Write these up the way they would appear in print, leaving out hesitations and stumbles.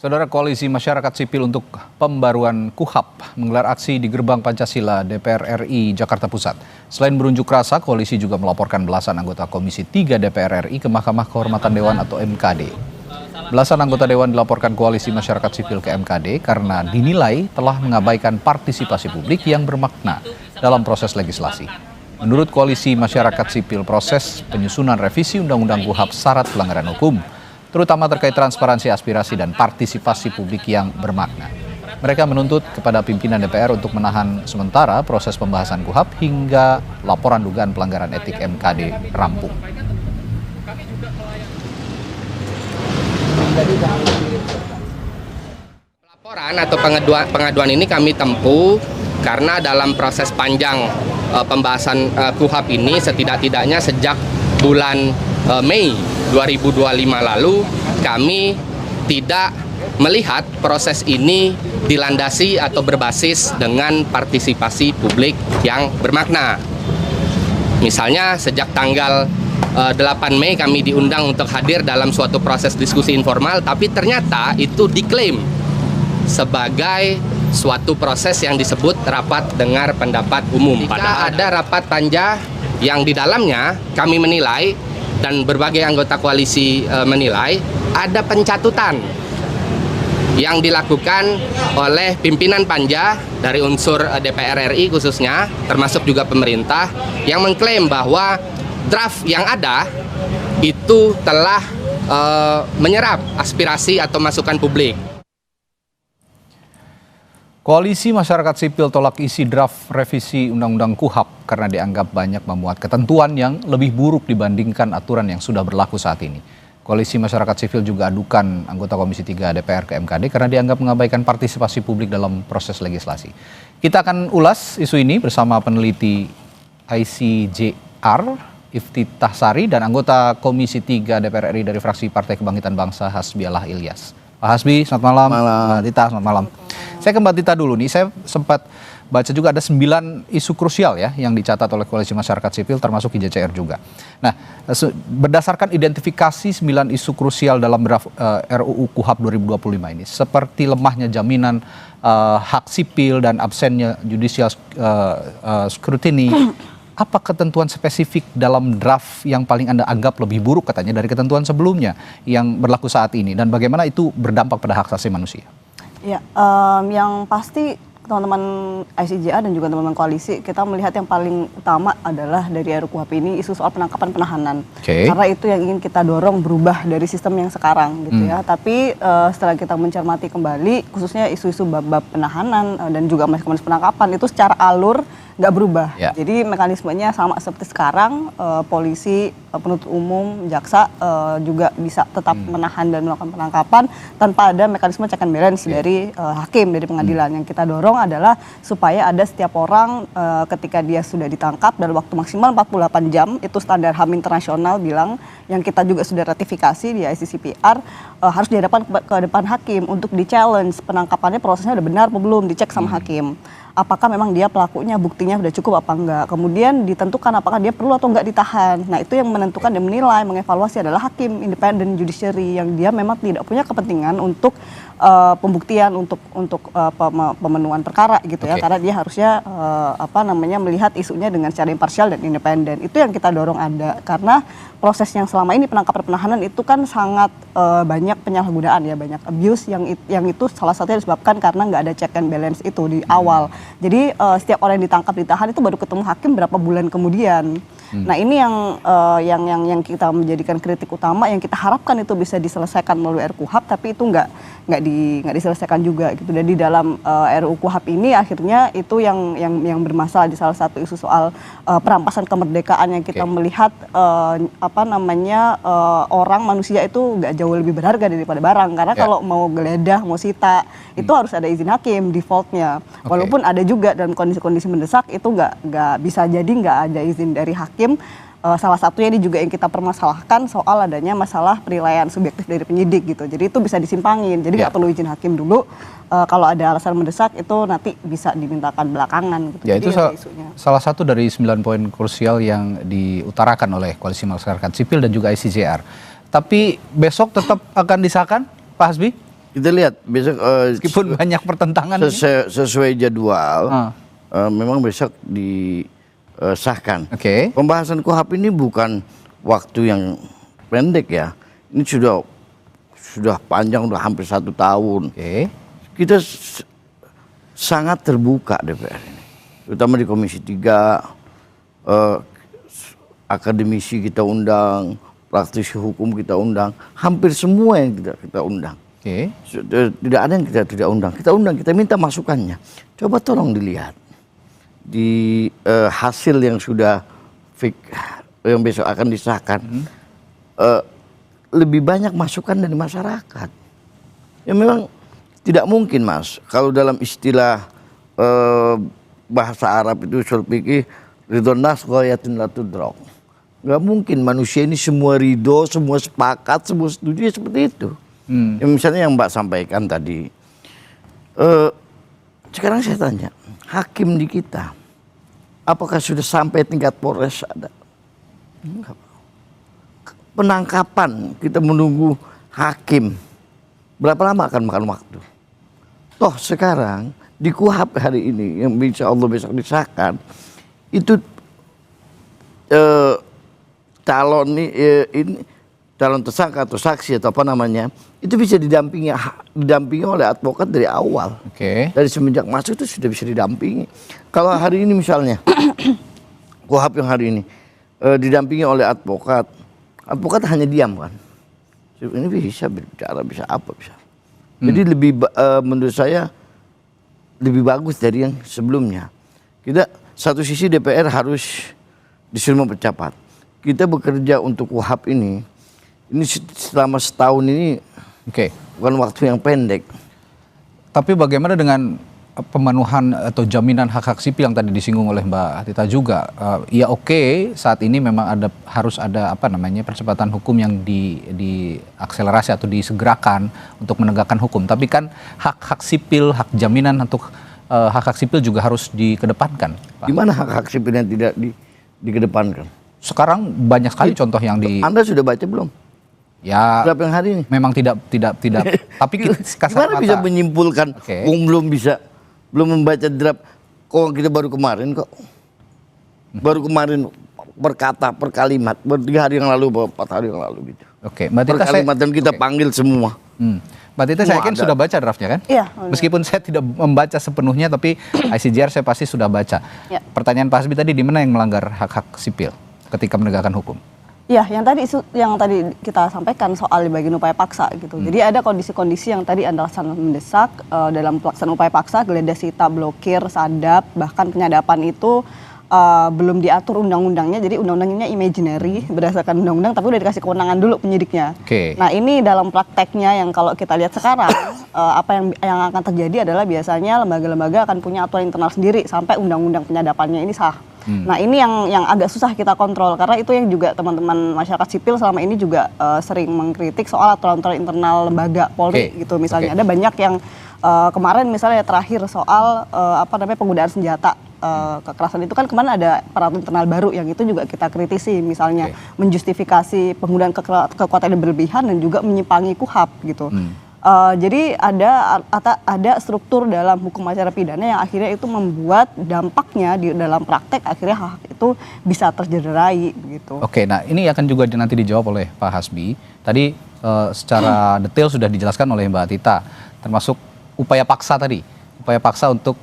Saudara, Koalisi Masyarakat Sipil untuk Pembaruan KUHAP menggelar aksi di Gerbang Pancasila DPR RI Jakarta Pusat. Selain berunjuk rasa, koalisi juga melaporkan belasan anggota Komisi 3 DPR RI ke Mahkamah Kehormatan Dewan atau MKD. Belasan anggota Dewan dilaporkan Koalisi Masyarakat Sipil ke MKD karena dinilai telah mengabaikan partisipasi publik yang bermakna dalam proses legislasi. Menurut Koalisi Masyarakat Sipil, proses penyusunan revisi Undang-Undang KUHAP syarat pelanggaran hukum, terutama terkait transparansi aspirasi dan partisipasi publik yang bermakna. Mereka menuntut kepada pimpinan DPR untuk menahan sementara proses pembahasan KUHAP hingga laporan dugaan pelanggaran etik MKD rampung. Laporan atau pengaduan ini kami tempuh karena dalam proses panjang pembahasan KUHAP ini setidak-tidaknya sejak bulan Mei 2025 lalu kami tidak melihat proses ini dilandasi atau berbasis dengan partisipasi publik yang bermakna. Misalnya sejak tanggal 8 Mei kami diundang untuk hadir dalam suatu proses diskusi informal, tapi ternyata itu diklaim sebagai suatu proses yang disebut rapat dengar pendapat umum. Jika ada rapat panja yang di dalamnya kami menilai dan berbagai anggota koalisi menilai ada pencatutan yang dilakukan oleh pimpinan panja dari unsur DPR RI khususnya, termasuk juga pemerintah, yang mengklaim bahwa draft yang ada itu telah menyerap aspirasi atau masukan publik. Koalisi Masyarakat Sipil tolak isi draft revisi Undang-Undang KUHAP karena dianggap banyak memuat ketentuan yang lebih buruk dibandingkan aturan yang sudah berlaku saat ini. Koalisi Masyarakat Sipil juga adukan anggota Komisi 3 DPR ke MKD karena dianggap mengabaikan partisipasi publik dalam proses legislasi. Kita akan ulas isu ini bersama peneliti ICJR, Iftitah Sari, dan anggota Komisi 3 DPR RI dari fraksi Partai Kebangkitan Bangsa, Hasbialah Ilyas. Pak Hasbi, selamat malam. Mbak Tita, selamat malam. Saya ke Mbak Tita dulu nih, saya sempat baca juga ada 9 isu krusial ya yang dicatat oleh Koalisi Masyarakat Sipil termasuk ICJR juga. Nah, berdasarkan identifikasi 9 isu krusial dalam draft RUU KUHAP 2025 ini, seperti lemahnya jaminan hak sipil dan absennya judicial scrutiny, apa ketentuan spesifik dalam draft yang paling Anda anggap lebih buruk katanya dari ketentuan sebelumnya yang berlaku saat ini, dan bagaimana itu berdampak pada hak asasi manusia? Ya, yang pasti teman-teman ICJA dan juga teman-teman koalisi, kita melihat yang paling utama adalah dari RUU KUHAP ini isu soal penangkapan penahanan. Karena itu yang ingin kita dorong berubah dari sistem yang sekarang gitu ya. Tapi setelah kita mencermati kembali khususnya isu-isu bab-bab penahanan dan juga mekanisme penangkapan itu secara alur nggak berubah. Jadi mekanismenya sama seperti sekarang, polisi, penuntut umum, jaksa juga bisa tetap menahan dan melakukan penangkapan tanpa ada mekanisme check and balance dari hakim, dari pengadilan. Yang kita dorong adalah supaya ada setiap orang ketika dia sudah ditangkap dalam waktu maksimal 48 jam, itu standar HAM internasional bilang, yang kita juga sudah ratifikasi di ICCPR, harus dihadapkan ke depan hakim untuk di-challenge penangkapannya, prosesnya udah benar atau belum, dicek sama hakim. Apakah memang dia pelakunya, buktinya sudah cukup apa enggak. Kemudian ditentukan apakah dia perlu atau enggak ditahan. Nah, itu yang menentukan dan menilai, mengevaluasi adalah hakim independen judiciary yang dia memang tidak punya kepentingan untuk pembuktian, untuk pemenuhan perkara gitu ya. Karena dia harusnya melihat isunya dengan secara imparsial dan independen. Itu yang kita dorong ada, karena proses yang selama ini penangkapan penahanan itu kan sangat banyak penyalahgunaan ya, banyak abuse yang itu salah satunya disebabkan karena nggak ada check and balance itu di awal. Jadi setiap orang yang ditangkap, ditahan itu baru ketemu hakim berapa bulan kemudian. Nah, ini yang kita menjadikan kritik utama, yang kita harapkan itu bisa diselesaikan melalui RUU KUHAP, tapi itu nggak diselesaikan juga gitu. Dan di dalam RUU KUHAP ini akhirnya itu yang bermasalah di salah satu isu soal perampasan kemerdekaan, yang kita melihat orang manusia itu nggak jauh lebih berharga daripada barang, karena kalau mau geledah, mau sita itu harus ada izin hakim defaultnya. Walaupun ada juga dalam kondisi-kondisi mendesak itu nggak bisa jadi nggak ada izin dari hakim. Salah satunya ini juga yang kita permasalahkan soal adanya masalah penilaian subjektif dari penyidik gitu. Jadi itu bisa disimpangin. Jadi nggak perlu izin hakim dulu. Kalau ada alasan mendesak itu nanti bisa dimintakan belakangan gitu. Ya, itu salah satu dari 9 poin krusial yang diutarakan oleh Koalisi Masyarakat Sipil dan juga ICJR. Tapi besok tetap akan disahkan, Pak Hasbi? Kita lihat besok Meskipun banyak pertentangan. sesuai jadwal, memang besok disahkan. Oke. Pembahasan KUHP ini bukan waktu yang pendek ya. Ini sudah panjang, udah hampir 1 tahun. Oke. Kita sangat terbuka DPR ini, terutama di Komisi 3. Akademisi kita undang, praktisi hukum kita undang, hampir semua yang kita undang. Oke. Tidak ada yang kita tidak undang. Kita undang, kita minta masukannya. Coba tolong dilihat di hasil yang sudah yang besok akan disahkan. Lebih banyak masukan dari masyarakat. Ya memang tidak mungkin, Mas, kalau dalam istilah bahasa Arab itu usul fikih, ridho nas ghayatin la tudrak. Nggak mungkin manusia ini semua ridho, semua sepakat, semua setuju ya seperti itu. Ya, misalnya yang Mbak sampaikan tadi, sekarang saya tanya, hakim di kita, apakah sudah sampai tingkat Polres ada? Enggak. Penangkapan kita menunggu hakim, berapa lama akan makan waktu? Toh sekarang di KUHP hari ini yang insya Allah besok disahkan, itu calon tersangka atau saksi atau apa namanya, itu bisa didampingi oleh advokat dari awal. Oke. Dari semenjak masuk itu sudah bisa didampingi. Kalau hari ini misalnya KUHP yang hari ini didampingi oleh advokat hanya diam kan. Ini bisa berbicara, bisa apa, bisa. Jadi lebih menurut saya lebih bagus dari yang sebelumnya. Kita satu sisi DPR harus disuruh mempercepat. Kita bekerja untuk KUHP ini selama setahun ini, bukan waktu yang pendek. Tapi bagaimana dengan pemenuhan atau jaminan hak-hak sipil yang tadi disinggung oleh Mbak Tita juga? Ya oke, saat ini memang harus ada percepatan hukum yang diakselerasi atau disegerakan untuk menegakkan hukum. Tapi kan hak-hak sipil, hak jaminan untuk hak-hak sipil juga harus dikedepankan, Pak. Di mana hak-hak sipil yang tidak dikedepankan? Sekarang banyak sekali contoh yang Anda sudah baca belum? Ya. Berapa yang hari ini? Memang tidak. Tapi gimana bisa menyimpulkan? Belum membaca draft. Kok kita baru kemarin kok? Baru kemarin berkata per kalimat. 3 hari yang lalu, 4 hari yang lalu gitu. Oke, Mbak Tita, per kalimat dan kita panggil semua. Mbak Tita, saya yakin sudah baca draftnya kan? Iya. Meskipun saya tidak membaca sepenuhnya, tapi ICJR saya pasti sudah baca. Ya. Pertanyaan Pak Hasbi tadi, di mana yang melanggar hak-hak sipil ketika menegakkan hukum? Ya, yang tadi kita sampaikan soal di bagian upaya paksa gitu. Jadi ada kondisi-kondisi yang tadi adalah sangat mendesak dalam pelaksanaan upaya paksa, geledah sita, blokir, sadap, bahkan penyadapan itu belum diatur undang-undangnya, jadi undang-undangnya imaginary berdasarkan undang-undang, tapi udah dikasih kewenangan dulu penyidiknya. Nah ini dalam prakteknya yang kalau kita lihat sekarang, apa yang akan terjadi adalah biasanya lembaga-lembaga akan punya aturan internal sendiri sampai undang-undang penyadapannya ini sah. Nah ini yang agak susah kita kontrol, karena itu yang juga teman-teman masyarakat sipil selama ini juga sering mengkritik soal aturan-aturan internal lembaga Polri gitu misalnya. Ada banyak yang kemarin misalnya terakhir soal penggunaan senjata. Kekerasan itu kan kemarin ada peraturan internal baru yang itu juga kita kritisi, misalnya menjustifikasi penggunaan kekuatan yang berlebihan dan juga menyimpangi KUHP gitu. Jadi ada struktur dalam hukum acara pidana yang akhirnya itu membuat dampaknya di dalam praktek akhirnya hak itu bisa tercederai begitu. Oke, nah ini akan juga nanti dijawab oleh Pak Hasbi. Tadi secara detail sudah dijelaskan oleh Mbak Tita, termasuk upaya paksa tadi. Upaya paksa untuk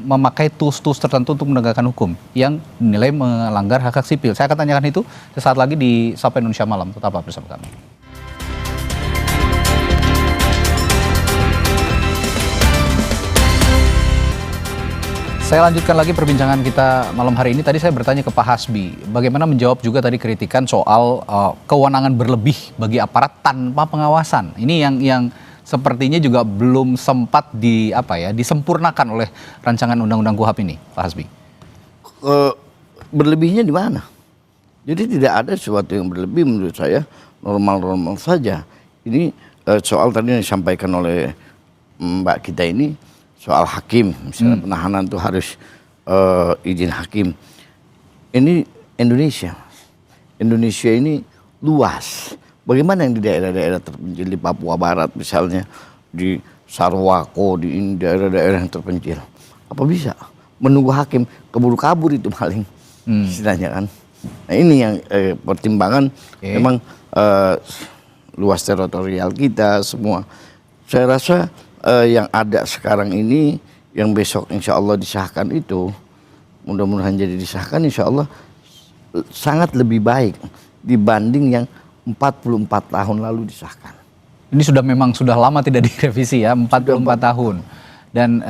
memakai tools-tools tertentu untuk menegakkan hukum yang dinilai melanggar hak-hak sipil. Saya akan tanyakan itu sesaat lagi di Sapa Indonesia Malam. Tetaplah bersama kami. Saya lanjutkan lagi perbincangan kita malam hari ini. Tadi saya bertanya ke Pak Hasbi, bagaimana menjawab juga tadi kritikan soal kewenangan berlebih bagi aparat tanpa pengawasan. Ini yang sepertinya juga belum sempat disempurnakan oleh rancangan undang-undang KUHP ini, Pak Hasbi. Berlebihnya di mana? Jadi tidak ada sesuatu yang berlebih menurut saya, normal-normal saja. Ini soal tadi yang disampaikan oleh Mbak kita ini, soal hakim, misalnya penahanan itu harus izin hakim. Ini Indonesia ini luas, Bagaimana yang di daerah-daerah terpencil di Papua Barat misalnya, di Sarwako, di daerah-daerah yang terpencil? Apa bisa menunggu hakim keburu kabur itu maling, istilahnya kan? Nah ini yang pertimbangan memang luas teritorial kita semua. Saya rasa yang ada sekarang ini, yang besok insya Allah disahkan itu, mudah-mudahan jadi disahkan insya Allah sangat lebih baik dibanding yang 44 tahun lalu disahkan. Ini memang sudah lama tidak direvisi ya, 44 tahun. Dan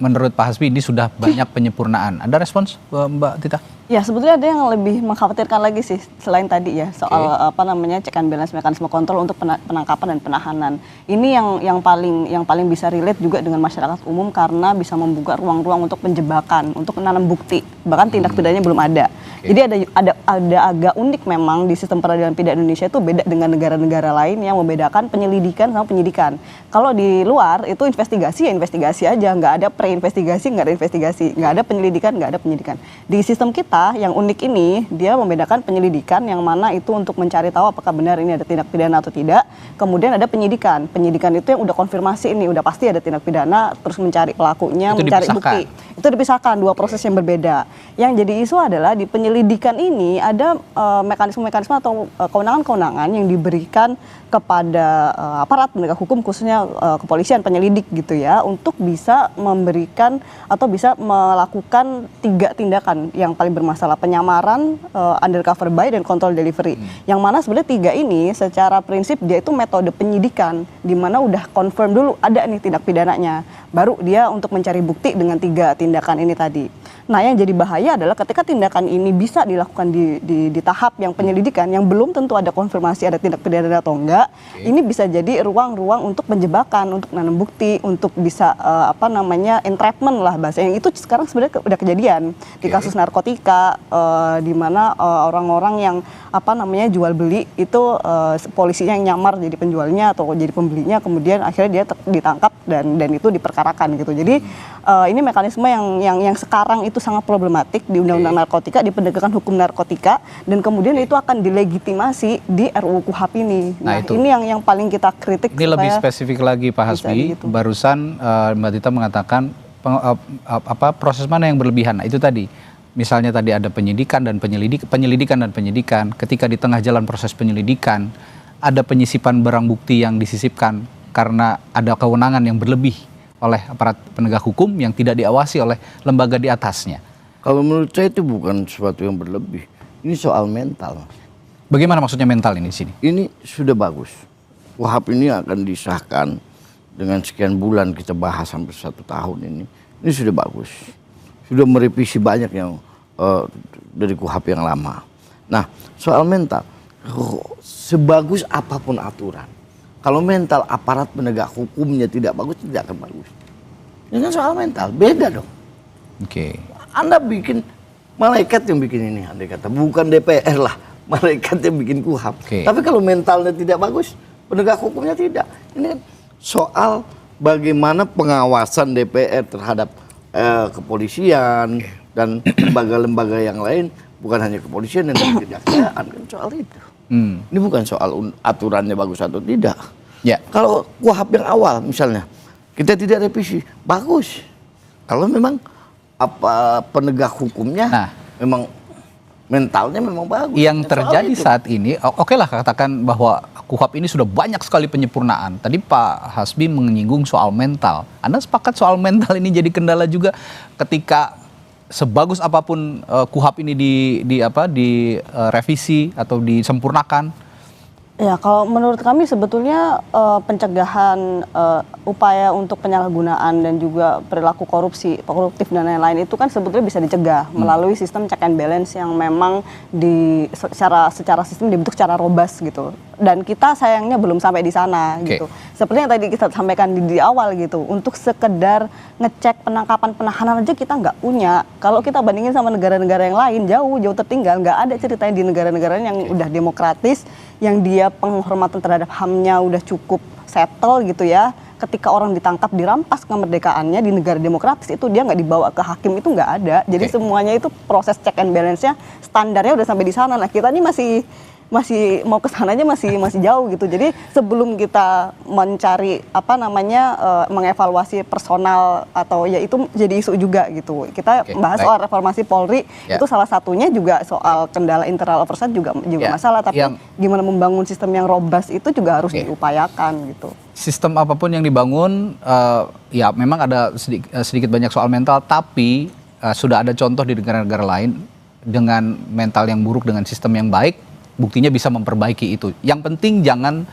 menurut Pak Hasbi ini sudah banyak penyempurnaan. Ada respons Mbak Tita? Ya sebetulnya ada yang lebih mengkhawatirkan lagi sih selain tadi ya soal check and balance, mekanisme kontrol untuk penangkapan dan penahanan. Ini yang paling bisa relate juga dengan masyarakat umum karena bisa membuka ruang-ruang untuk penjebakan, untuk menanam bukti, bahkan tindak pidananya belum ada. Jadi ada agak unik memang di sistem peradilan pidana Indonesia itu beda dengan negara-negara lain yang membedakan penyelidikan sama penyidikan. Kalau di luar itu investigasi ya investigasi aja, nggak ada pre-investigasi, nggak ada investigasi, nggak ada penyelidikan, nggak ada penyidikan. Di sistem kita yang unik ini dia membedakan penyelidikan yang mana itu untuk mencari tahu apakah benar ini ada tindak pidana atau tidak. Kemudian ada penyidikan itu yang udah konfirmasi ini udah pasti ada tindak pidana, terus mencari pelakunya, mencari bukti. Itu dipisahkan, dua proses yang berbeda. Yang jadi isu adalah di penyelidikan ini ada mekanisme-mekanisme atau kewenangan-kewenangan yang diberikan kepada aparat penegak hukum, khususnya kepolisian, penyelidik gitu ya, untuk bisa memberikan atau bisa melakukan 3 tindakan yang paling bermasalah: penyamaran, undercover buy, dan control delivery. Yang mana sebenarnya 3 ini secara prinsip dia itu metode penyidikan, di mana udah confirm dulu ada nih tindak pidananya, baru dia untuk mencari bukti dengan 3 tindakan ini tadi. Nah yang jadi bahaya adalah ketika tindakan ini bisa dilakukan di tahap yang penyelidikan yang belum tentu ada konfirmasi ada tindak pidana atau enggak, ini bisa jadi ruang-ruang untuk penjebakan, untuk nanam bukti, untuk bisa entrapment lah bahasa, yang itu sekarang sebenarnya udah kejadian di kasus narkotika, di mana orang-orang yang jual beli itu polisinya yang nyamar jadi penjualnya atau jadi pembelinya, kemudian akhirnya dia ditangkap dan itu diperkarakan gitu. Jadi ini mekanisme yang sekarang itu sangat problematik di Undang-Undang Narkotika, di penegakan hukum narkotika, dan kemudian itu akan dilegitimasi di RUU KUHAP ini. Nah ini yang paling kita kritik. Ini lebih spesifik lagi Pak Hasbi, barusan Mbak Tita mengatakan proses mana yang berlebihan. Nah itu tadi, misalnya tadi ada penyelidikan dan penyidikan, ketika di tengah jalan proses penyelidikan ada penyisipan barang bukti yang disisipkan karena ada kewenangan yang berlebih oleh aparat penegak hukum yang tidak diawasi oleh lembaga di atasnya. Kalau menurut saya itu bukan sesuatu yang berlebih. Ini soal mental. Bagaimana maksudnya mental ini di sini? Ini sudah bagus. KUHAP ini akan disahkan dengan sekian bulan, kita bahas sampai 1 tahun ini. Ini sudah bagus. Sudah merevisi banyak yang dari KUHAP yang lama. Nah, soal mental, sebagus apapun aturan, kalau mental aparat penegak hukumnya tidak bagus, tidak akan bagus. Ini kan soal mental, beda dong. Anda bikin, malaikat yang bikin ini, andai kata, bukan DPR lah, malaikat yang bikin KUHAP. Tapi kalau mentalnya tidak bagus, penegak hukumnya tidak. Ini kan soal bagaimana pengawasan DPR terhadap kepolisian dan lembaga-lembaga yang lain, bukan hanya kepolisian dan kejaksaan, kan soal itu. Ini bukan soal aturannya bagus atau tidak. Kalau KUHAP yang awal misalnya kita tidak revisi, bagus. Kalau memang penegak hukumnya memang mentalnya memang bagus. Yang terjadi saat ini, oke lah katakan bahwa KUHAP ini sudah banyak sekali penyempurnaan. Tadi Pak Hasbi menyinggung soal mental. Anda sepakat soal mental ini jadi kendala juga ketika sebagus apapun KUHAP ini direvisi atau disempurnakan? Ya, kalau menurut kami sebetulnya pencegahan upaya untuk penyalahgunaan dan juga perilaku koruptif dan lain-lain itu kan sebetulnya bisa dicegah melalui sistem check and balance yang memang secara sistem dibentuk secara robust gitu. Dan kita sayangnya belum sampai di sana gitu. Seperti yang tadi kita sampaikan di awal gitu, untuk sekedar ngecek penangkapan penahanan aja kita nggak punya. Kalau kita bandingin sama negara-negara yang lain, jauh tertinggal. Nggak ada ceritanya di negara-negara yang udah demokratis, yang dia penghormatan terhadap HAM-nya udah cukup settle gitu ya. Ketika orang ditangkap dirampas kemerdekaannya di negara demokratis itu dia nggak dibawa ke hakim, itu nggak ada. Jadi semuanya itu proses check and balance-nya standarnya udah sampai di sana. Nah kita ini masih masih mau kesananya masih jauh gitu. Jadi sebelum kita mencari mengevaluasi personal atau ya itu jadi isu juga gitu. Kita bahas soal reformasi Polri itu salah satunya juga soal kendala internal oversight juga masalah. Tapi gimana membangun sistem yang robust itu juga harus diupayakan gitu. Sistem apapun yang dibangun, ya memang ada sedikit banyak soal mental, tapi sudah ada contoh di negara-negara lain dengan mental yang buruk dengan sistem yang baik, buktinya bisa memperbaiki itu. Yang penting jangan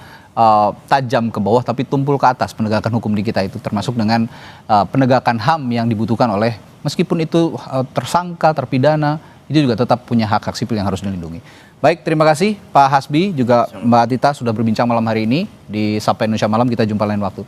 tajam ke bawah tapi tumpul ke atas penegakan hukum di kita itu, termasuk dengan penegakan HAM yang dibutuhkan oleh, meskipun itu tersangka, terpidana, itu juga tetap punya hak sipil yang harus dilindungi. Baik, terima kasih Pak Hasbi juga Mbak Atita sudah berbincang malam hari ini di Sapa Indonesia Malam. Kita jumpa lain waktu.